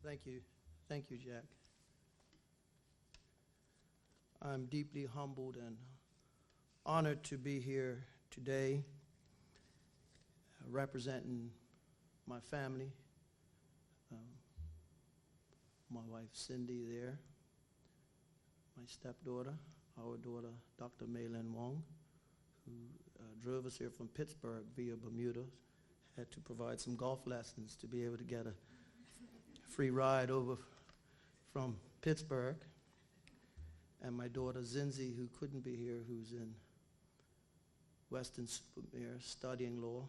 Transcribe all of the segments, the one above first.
Thank you. Thank you, Jack. I'm deeply humbled and honored to be here today representing my family, my wife Cindy there, my stepdaughter, our daughter Dr. Maylin Wong, who drove us here from Pittsburgh via Bermuda, had to provide some golf lessons to be able to get a free ride over from Pittsburgh, and my daughter Zinzi, who couldn't be here, who's in Weston-super-Mare studying law,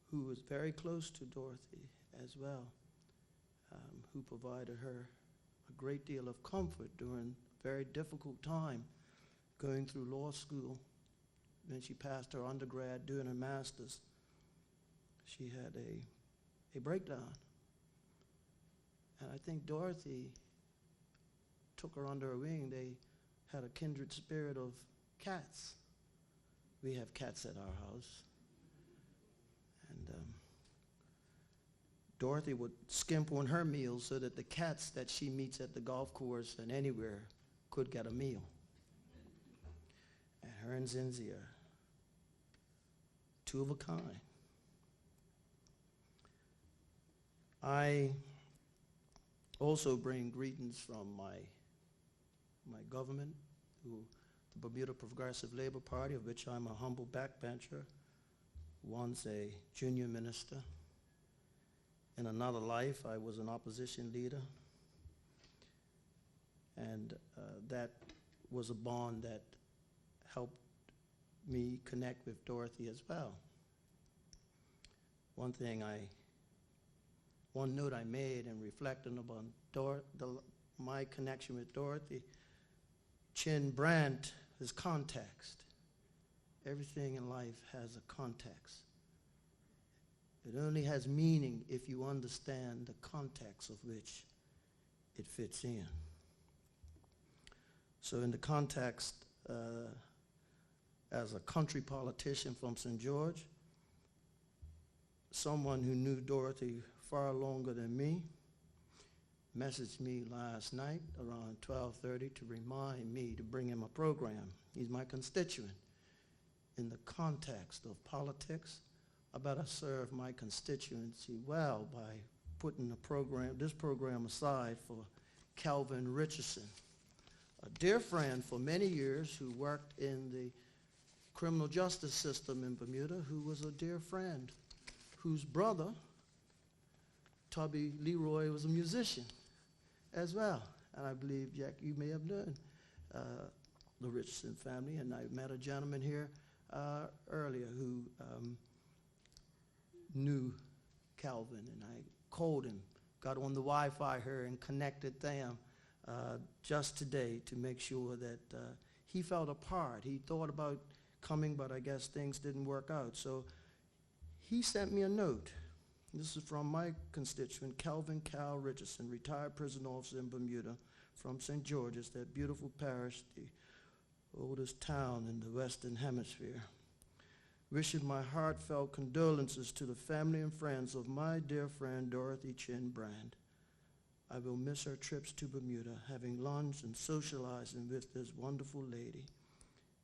who was very close to Dorothy as well, who provided her a great deal of comfort during a very difficult time going through law school. When she passed her undergrad, doing her master's, she had a breakdown. And I think Dorothy took her under her wing. They had a kindred spirit of cats. We have cats at our house. And Dorothy would skimp on her meals so that the cats that she meets at the golf course and anywhere could get a meal. And her and Zinzi are two of a kind. I also bring greetings from my government, the Bermuda Progressive Labor Party, of which I'm a humble backbencher, once a junior minister. In another life, I was an opposition leader, and that was a bond that helped me connect with Dorothy as well. One note I made in reflecting upon my connection with Dorothy, Brandt is context. Everything in life has a context. It only has meaning if you understand the context of which it fits in. So in the context, as a country politician from St. George, someone who knew Dorothy far longer than me messaged me last night around 12:30 to remind me to bring him a program. He's my constituent. In the context of politics, I better serve my constituency well by putting this program aside for Calvin Richardson, a dear friend for many years who worked in the criminal justice system in Bermuda, who was a dear friend, whose brother, Tubby Leroy, was a musician as well. And I believe, Jack, you may have known the Richardson family, and I met a gentleman here earlier who knew Calvin, and I called him, got on the Wi-Fi here and connected them just today to make sure that he felt a part. He thought about coming, but I guess things didn't work out. So he sent me a note. This is from my constituent, Calvin Cal Richardson, retired prison officer in Bermuda from St. George's, that beautiful parish, the oldest town in the Western Hemisphere. Wishing my heartfelt condolences to the family and friends of my dear friend Dorothy Brandt. I will miss her trips to Bermuda, having lunch and socializing with this wonderful lady.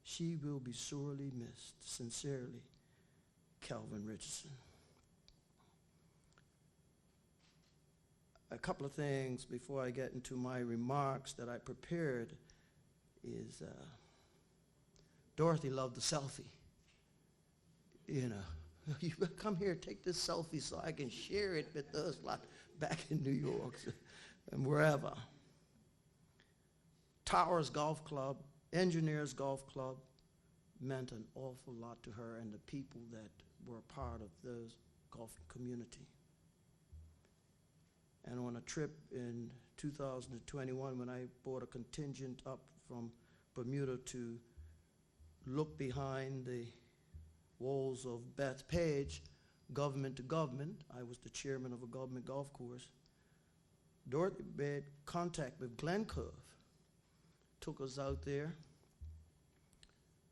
She will be sorely missed. Sincerely, Calvin Richardson. A couple of things before I get into my remarks that I prepared is Dorothy loved the selfie. You know, you come here, take this selfie so I can share it with us back in New York and wherever. Towers Golf Club, Engineers Golf Club meant an awful lot to her and the people that were a part of those golfing community. And on a trip in 2021, when I brought a contingent up from Bermuda to look behind the walls of Bethpage, government to government, I was the chairman of a government golf course. Dorothy made contact with Glen Cove, took us out there,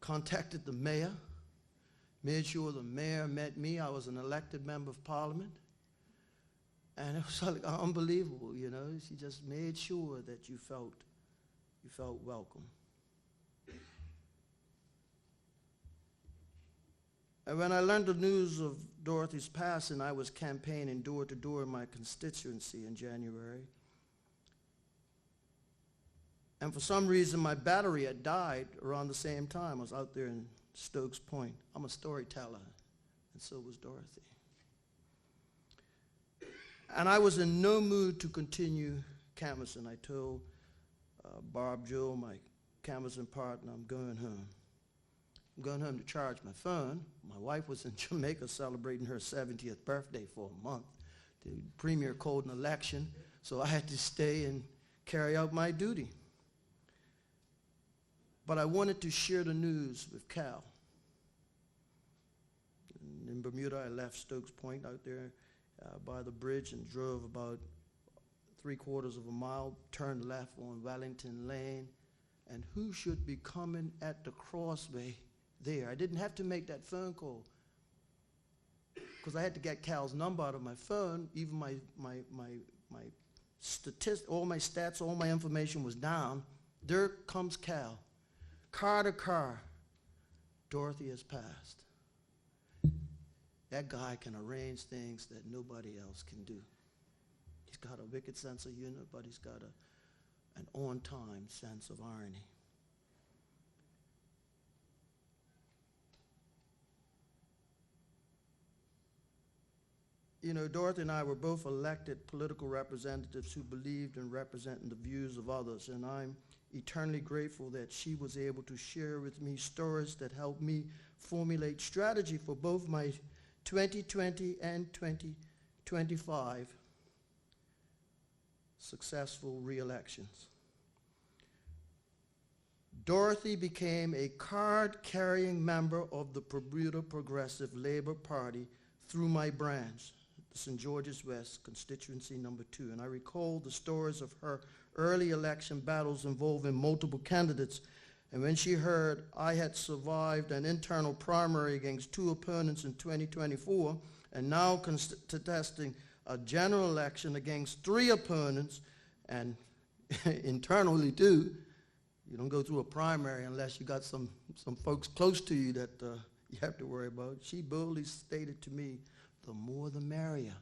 contacted the mayor, made sure the mayor met me. I was an elected member of parliament. And it was like unbelievable, you know. She just made sure that you felt welcome. And when I learned the news of Dorothy's passing, I was campaigning door to door in my constituency in January. And for some reason, my battery had died around the same time. I was out there in Stokes Point. I'm a storyteller, and so was Dorothy. And I was in no mood to continue canvassing. I told Barb Jewell, my canvassing partner, I'm going home. I'm going home to charge my phone. My wife was in Jamaica celebrating her 70th birthday for a month. The premier called an election, so I had to stay and carry out my duty. But I wanted to share the news with Cal. And in Bermuda, I left Stokes Point out there by the bridge and drove about 3/4 of a mile, turned left on Wellington Lane, and who should be coming at the crossway there? I didn't have to make that phone call because I had to get Cal's number out of my phone. Even my statistics, all my stats, all my information was down. There comes Cal. Car to car, Dorothy has passed. That guy can arrange things that nobody else can do. He's got a wicked sense of humor, but he's got an on-time sense of irony. You know, Dorothy and I were both elected political representatives who believed in representing the views of others, and I'm eternally grateful that she was able to share with me stories that helped me formulate strategy for both my 2020 and 2025 successful re-elections. Dorothy became a card-carrying member of the Bermuda Progressive Labor Party through my branch, the St. George's West Constituency number 2, and I recall the stories of her early election battles involving multiple candidates, and when she heard I had survived an internal primary against 2 opponents in 2024 and now contesting a general election against 3 opponents and internally too, you don't go through a primary unless you got some folks close to you that you have to worry about. She boldly stated to me, the more the merrier.